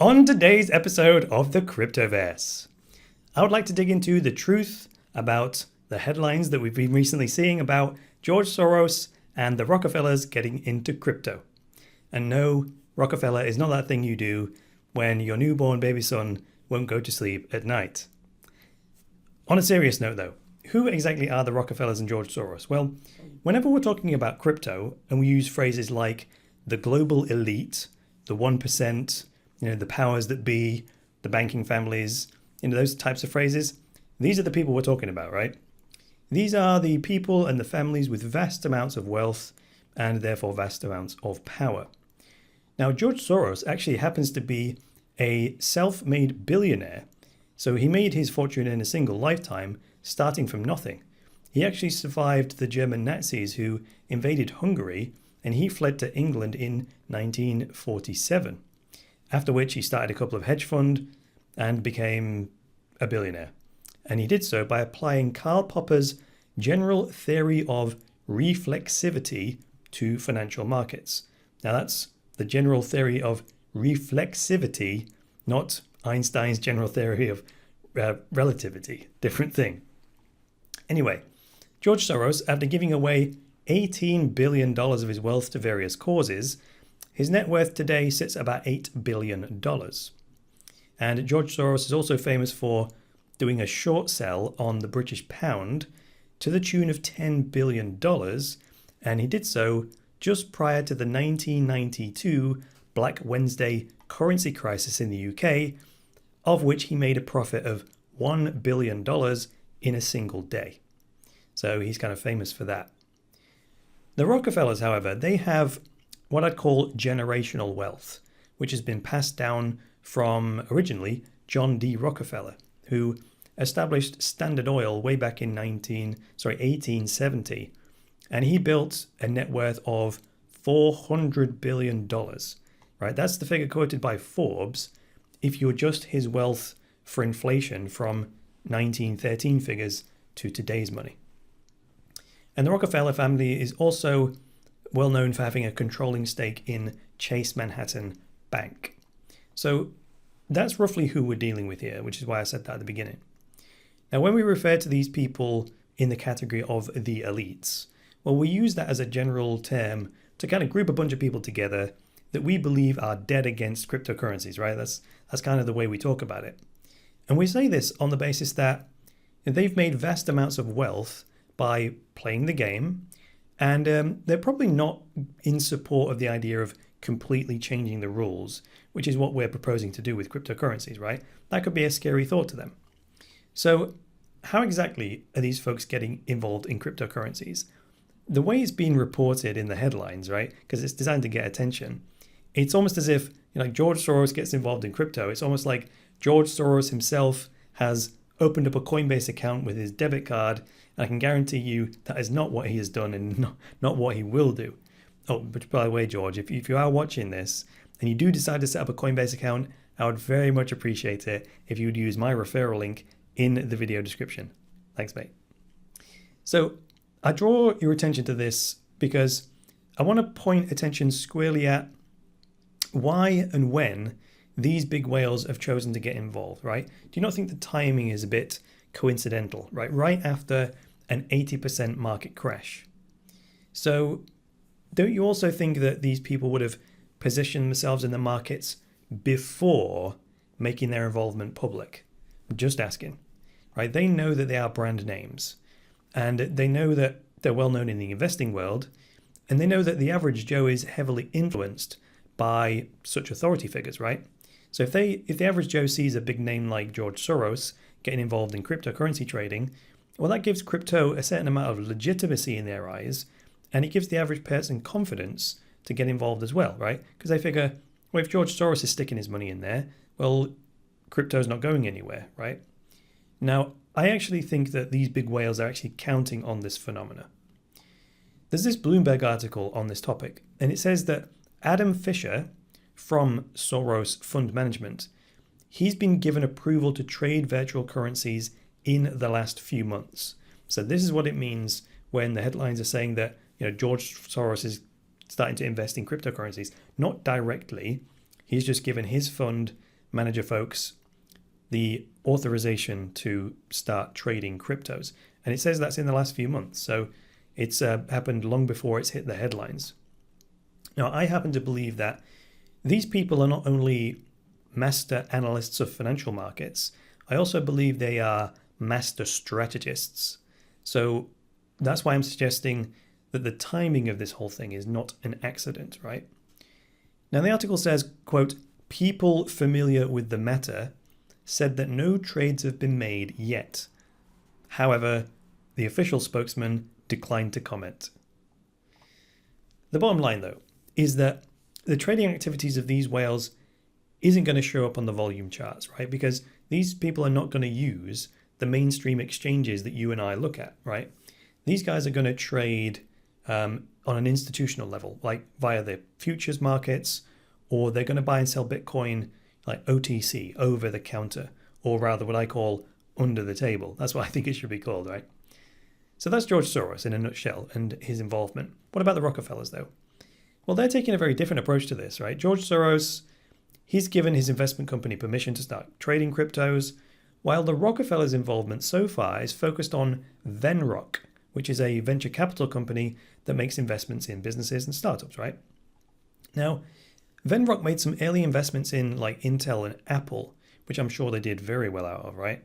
On today's episode of the Cryptoverse, I would like to dig into the truth about the headlines that we've been recently seeing about George Soros and the Rockefellers getting into crypto. And no, Rockefeller is not that thing you do when your newborn baby son won't go to sleep at night. On a serious note though, who exactly are the Rockefellers and George Soros? Well, whenever we're talking about crypto and we use phrases like the global elite, the 1%, the powers that be, the banking families, those types of phrases, these are the people we're talking about, right? These are the people and the families with vast amounts of wealth and therefore vast amounts of power. Now, George Soros actually happens to be a self-made billionaire. So he made his fortune in a single lifetime, starting from nothing. He actually survived the German Nazis who invaded Hungary, and he fled to England in 1947. After which he started a couple of hedge funds and became a billionaire. And he did so by applying Karl Popper's general theory of reflexivity to financial markets. Now that's the general theory of reflexivity, not Einstein's general theory of relativity. Different thing. Anyway, George Soros, after giving away $18 billion of his wealth to various causes, his net worth today sits at about $8 billion. And George Soros is also famous for doing a short sell on the British pound to the tune of $10 billion. And he did so just prior to the 1992 Black Wednesday currency crisis in the UK, of which he made a profit of $1 billion in a single day. So he's kind of famous for that. The Rockefellers, however, they have what I'd call generational wealth, which has been passed down from originally John D. Rockefeller, who established Standard Oil way back in 1870, and he built a net worth of $400 billion, right? That's the figure quoted by Forbes if you adjust his wealth for inflation from 1913 figures to today's money. And the Rockefeller family is also well known for having a controlling stake in Chase Manhattan Bank. So that's roughly who we're dealing with here, which is why I said that at the beginning. Now, when we refer to these people in the category of the elites, well, we use that as a general term to kind of group a bunch of people together that we believe are dead against cryptocurrencies, right? That's kind of the way we talk about it. And we say this on the basis that they've made vast amounts of wealth by playing the game, and they're probably not in support of the idea of completely changing the rules, which is what we're proposing to do with cryptocurrencies, right? That could be a scary thought to them. So how exactly are these folks getting involved in cryptocurrencies? The way it's being reported in the headlines, right, because it's designed to get attention, it's almost as if George Soros gets involved in crypto. It's almost like George Soros himself has opened up a Coinbase account with his debit card. I can guarantee you that is not what he has done and not what he will do. Oh, but by the way, George, if you are watching this and you do decide to set up a Coinbase account, I would very much appreciate it if you would use my referral link in the video description. Thanks, mate. So I draw your attention to this because I want to point attention squarely at why and when these big whales have chosen to get involved, right? Do you not think the timing is a bit coincidental, right? Right after an 80% market crash. So don't you also think that these people would have positioned themselves in the markets before making their involvement public? I'm just asking, right? They know that they are brand names, and they know that they're well known in the investing world, and they know that the average Joe is heavily influenced by such authority figures, right? So if the average Joe sees a big name like George Soros getting involved in cryptocurrency trading, well, that gives crypto a certain amount of legitimacy in their eyes, and it gives the average person confidence to get involved as well, right? Because they figure, well, if George Soros is sticking his money in there, well, crypto's not going anywhere, right? Now, I actually think that these big whales are actually counting on this phenomena. There's this Bloomberg article on this topic, and it says that Adam Fisher from Soros Fund Management, he's been given approval to trade virtual currencies in the last few months. So this is what it means when the headlines are saying that George Soros is starting to invest in cryptocurrencies. Not directly, he's just given his fund manager folks the authorization to start trading cryptos. And it says that's in the last few months. So it's happened long before it's hit the headlines. Now, I happen to believe that these people are not only master analysts of financial markets, I also believe they are master strategists. So that's why I'm suggesting that the timing of this whole thing is not an accident, right? Now, the article says, quote, people familiar with the matter said that no trades have been made yet. However, the official spokesman declined to comment. The bottom line, though, is that the trading activities of these whales isn't going to show up on the volume charts, right? Because these people are not going to use the mainstream exchanges that you and I look at, right? These guys are going to trade on an institutional level, like via the futures markets, or they're going to buy and sell Bitcoin like OTC, over the counter, or rather what I call under the table. That's what I think it should be called, right? So that's George Soros in a nutshell and his involvement. What about the Rockefellers, though? Well, they're taking a very different approach to this, right? George Soros, he's given his investment company permission to start trading cryptos, while the Rockefellers' involvement so far is focused on Venrock, which is a venture capital company that makes investments in businesses and startups, right? Now, Venrock made some early investments in like Intel and Apple, which I'm sure they did very well out of, right?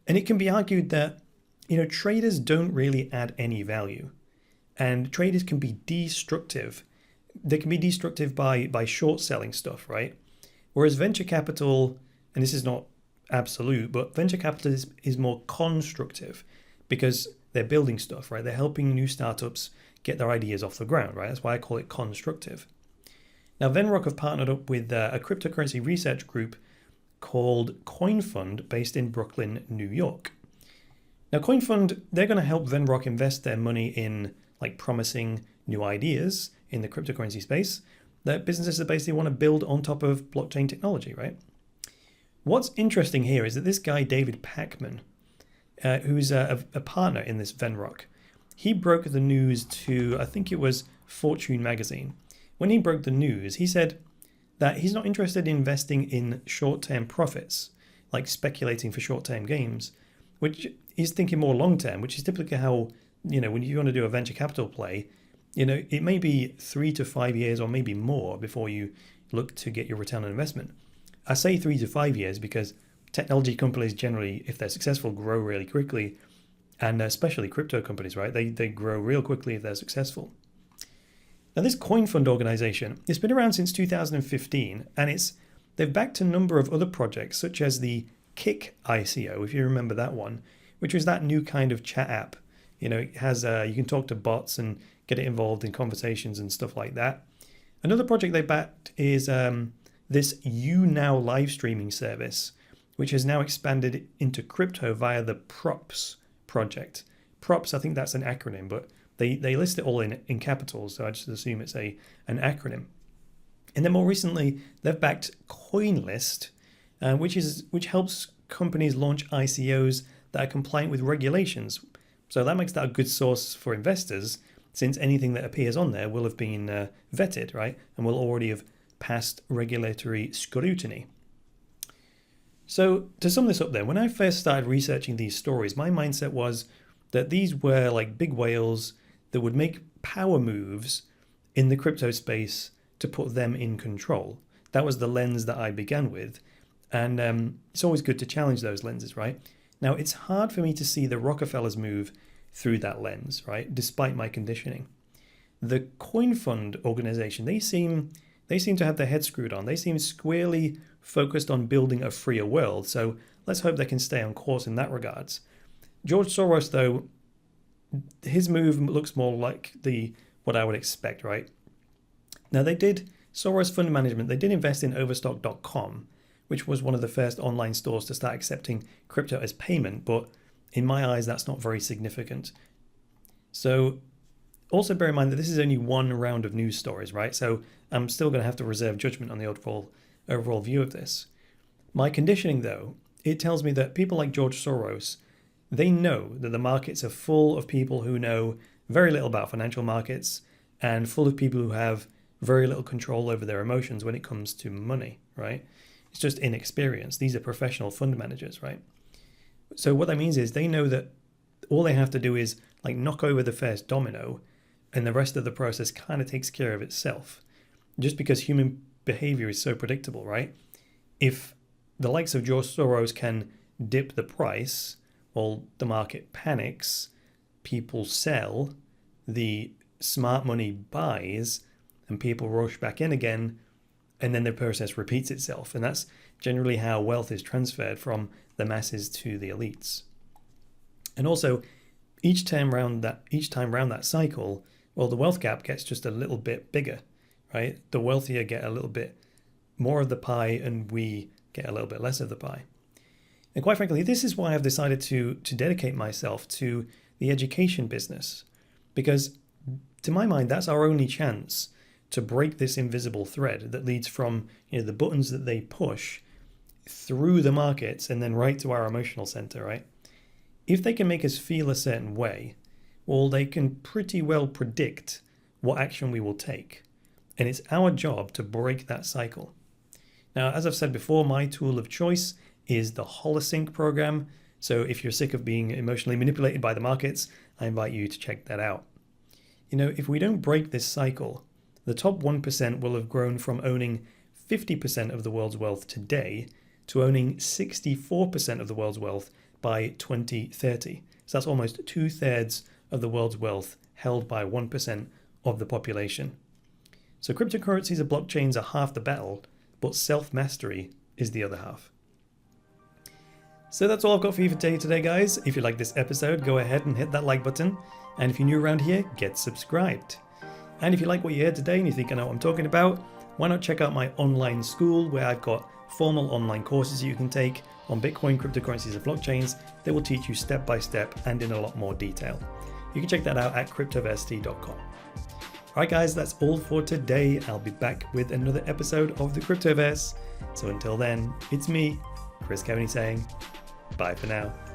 And it can be argued that, traders don't really add any value, and traders can be destructive. They can be destructive by short selling stuff, right? Whereas venture capital, and this is not absolute, but venture capital is more constructive because they're building stuff, right? They're helping new startups get their ideas off the ground, right? That's why I call it constructive. Now, Venrock have partnered up with a cryptocurrency research group called CoinFund based in Brooklyn, New York. Now, CoinFund, they're going to help Venrock invest their money in like promising new ideas in the cryptocurrency space that businesses that basically want to build on top of blockchain technology, right? What's interesting here is that this guy, David Pacman, who's a partner in this Venrock, he broke the news to, I think it was Fortune magazine. When he broke the news, he said that he's not interested in investing in short-term profits, like speculating for short-term gains, which he's thinking more long-term, which is typically how, when you want to do a venture capital play, it may be 3 to 5 years or maybe more before you look to get your return on investment. I say 3 to 5 years because technology companies generally, if they're successful, grow really quickly, and especially crypto companies, right? They grow real quickly if they're successful. Now, this CoinFund organization, it's been around since 2015, and they've backed a number of other projects, such as the Kick ICO, if you remember that one, which was that new kind of chat app. It has you can talk to bots and get it involved in conversations and stuff like that. Another project they backed is this YouNow live streaming service, which has now expanded into crypto via the Props project. Props, I think that's an acronym, but they list it all in capitals, so I just assume it's an acronym. And then more recently, they've backed CoinList, which helps companies launch ICOs that are compliant with regulations. So that makes that a good source for investors, since anything that appears on there will have been vetted, right? And will already have passed regulatory scrutiny. So to sum this up then, when I first started researching these stories, my mindset was that these were like big whales that would make power moves in the crypto space to put them in control. That was the lens that I began with. And it's always good to challenge those lenses, right? Now, it's hard for me to see the Rockefellers move through that lens, right? Despite my conditioning. The CoinFund organization, they seem to have their head screwed on. They seem squarely focused on building a freer world. So let's hope they can stay on course in that regards. George Soros, though, his move looks more like what I would expect, right? Now, Soros Fund Management, they did invest in Overstock.com, which was one of the first online stores to start accepting crypto as payment, but in my eyes, that's not very significant. So also bear in mind that this is only one round of news stories, right? So I'm still going to have to reserve judgment on the overall view of this. My conditioning, though, it tells me that people like George Soros, they know that the markets are full of people who know very little about financial markets and full of people who have very little control over their emotions when it comes to money, right? It's just inexperience. These are professional fund managers, right? So what that means is they know that all they have to do is like knock over the first domino, and the rest of the process kind of takes care of itself. Just because human behavior is so predictable, right? If the likes of George Soros can dip the price, well, the market panics, people sell, the smart money buys, and people rush back in again, and then the process repeats itself. And that's generally how wealth is transferred from the masses to the elites. And also, each time round that cycle, well, the wealth gap gets just a little bit bigger, right? The wealthier get a little bit more of the pie, and we get a little bit less of the pie. And quite frankly, this is why I've decided to dedicate myself to the education business, because to my mind, that's our only chance to break this invisible thread that leads from the buttons that they push through the markets and then right to our emotional center, right? If they can make us feel a certain way, well, they can pretty well predict what action we will take. And it's our job to break that cycle. Now, as I've said before, my tool of choice is the Holosync program. So if you're sick of being emotionally manipulated by the markets, I invite you to check that out. If we don't break this cycle, the top 1% will have grown from owning 50% of the world's wealth today to owning 64% of the world's wealth by 2030. So that's almost 2/3 of the world's wealth held by 1% of the population. So cryptocurrencies and blockchains are half the battle, but self-mastery is the other half. So that's all I've got for you for today, guys. If you like this episode, go ahead and hit that like button. And if you're new around here, get subscribed. And if you like what you heard today and you think I know what I'm talking about, why not check out my online school where I've got formal online courses you can take on Bitcoin, cryptocurrencies, and blockchains that will teach you step by step and in a lot more detail. You can check that out at cryptoverse.com. Alright guys, that's all for today. I'll be back with another episode of the Cryptoverse. So until then, it's me, Chris Kearney, saying bye for now.